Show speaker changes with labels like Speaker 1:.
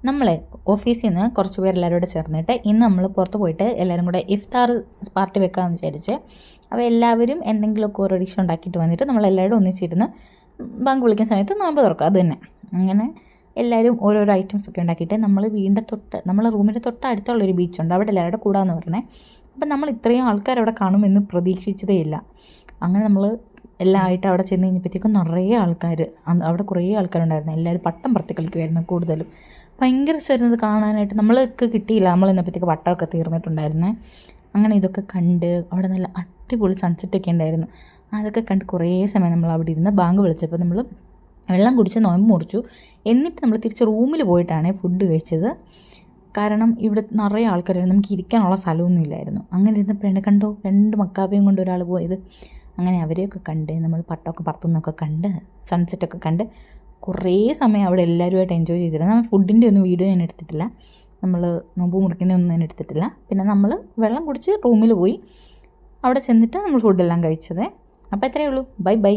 Speaker 1: നമ്മളെ ഓഫീസിൽ നിന്ന് കുറച്ച് പേർ എല്ലാവരും കൂടെ ചേർന്നിട്ട് ഇന്ന് നമ്മൾ പുറത്ത് പോയിട്ട് എല്ലാവരും കൂടെ ഇഫ്താർ പാർട്ടി വെക്കാമെന്ന് വിചാരിച്ച്. അപ്പോൾ എല്ലാവരും എന്തെങ്കിലുമൊക്കെ ഓരോ ഡിഷ് ഉണ്ടാക്കിയിട്ട് വന്നിട്ട് നമ്മളെല്ലാവരും ഒന്നിച്ചിരുന്ന് ബാങ്ക് വിളിക്കുന്ന സമയത്ത് നോമ്പ് തുറക്കുക. അത് തന്നെ. അങ്ങനെ എല്ലാവരും ഓരോരോ ഐറ്റംസ് ഒക്കെ ഉണ്ടാക്കിയിട്ട് നമ്മളെ റൂമിൻ്റെ തൊട്ടടുത്തുള്ളൊരു ബീച്ചുണ്ട്, അവിടെ എല്ലാവരുടെ കൂടാന്ന് പറഞ്ഞേ. അപ്പം നമ്മൾ ഇത്രയും ആൾക്കാർ അവിടെ കാണുമെന്ന് പ്രതീക്ഷിച്ചതേ ഇല്ല. അങ്ങനെ നമ്മൾ എല്ലാം ആയിട്ട് അവിടെ ചെന്ന് കഴിഞ്ഞപ്പോഴത്തേക്കും നിറയെ ആൾക്കാർ, അവിടെ കുറേ ആൾക്കാരുണ്ടായിരുന്നു. എല്ലാവരും പട്ടം പറത്തി കളിക്കുമായിരുന്നു കൂടുതലും. ഭയങ്കര രസമായിരുന്നു കാണാനായിട്ട്. നമ്മൾക്ക് കിട്ടിയില്ല, നമ്മൾ ഇന്നപ്പോഴത്തേക്ക് പട്ടമൊക്കെ തീർന്നിട്ടുണ്ടായിരുന്നേ. അങ്ങനെ ഇതൊക്കെ കണ്ട് അവിടെ നല്ല അടിപൊളി സൺസെറ്റൊക്കെ ഉണ്ടായിരുന്നു. അതൊക്കെ കണ്ട് കുറേ സമയം നമ്മൾ അവിടെ ഇരുന്ന് ബാങ്ക് വിളിച്ചപ്പോൾ നമ്മൾ വെള്ളം കുടിച്ച് നോമ്പ് മുറിച്ചു. എന്നിട്ട് നമ്മൾ തിരിച്ച് റൂമിൽ പോയിട്ടാണ് ഫുഡ് കഴിച്ചത്. കാരണം ഇവിടെ നിറയെ ആൾക്കാരായിരുന്നു, നമുക്ക് ഇരിക്കാനുള്ള സ്ഥലമൊന്നും ഇല്ലായിരുന്നു. അങ്ങനെ ഇരുന്നപ്പോഴാണ് കണ്ടോ 2 മക്കാബയും കൊണ്ട് ഒരാൾ പോയത്. അങ്ങനെ അവരെയൊക്കെ കണ്ട് നമ്മൾ പട്ടമൊക്കെ പറത്തുന്നൊക്കെ കണ്ട് സൺസെറ്റൊക്കെ കണ്ട് കുറേ സമയം അവിടെ എല്ലാവരുമായിട്ട് എൻജോയ് ചെയ്തിരുന്നു. നമ്മൾ ഫുഡിൻ്റെ ഒന്നും വീഡിയോ ഞാൻ എടുത്തിട്ടില്ല, നമ്മൾ നോമ്പ് മുറിക്കുന്നതൊന്നും ഞാൻ എടുത്തിട്ടില്ല. പിന്നെ നമ്മൾ വെള്ളം കുടിച്ച് റൂമിൽ പോയി അവിടെ ചെന്നിട്ട് നമ്മൾ ഫുഡെല്ലാം കഴിച്ചത്. അപ്പോൾ എത്രയേ ഉള്ളൂ. Bye bye.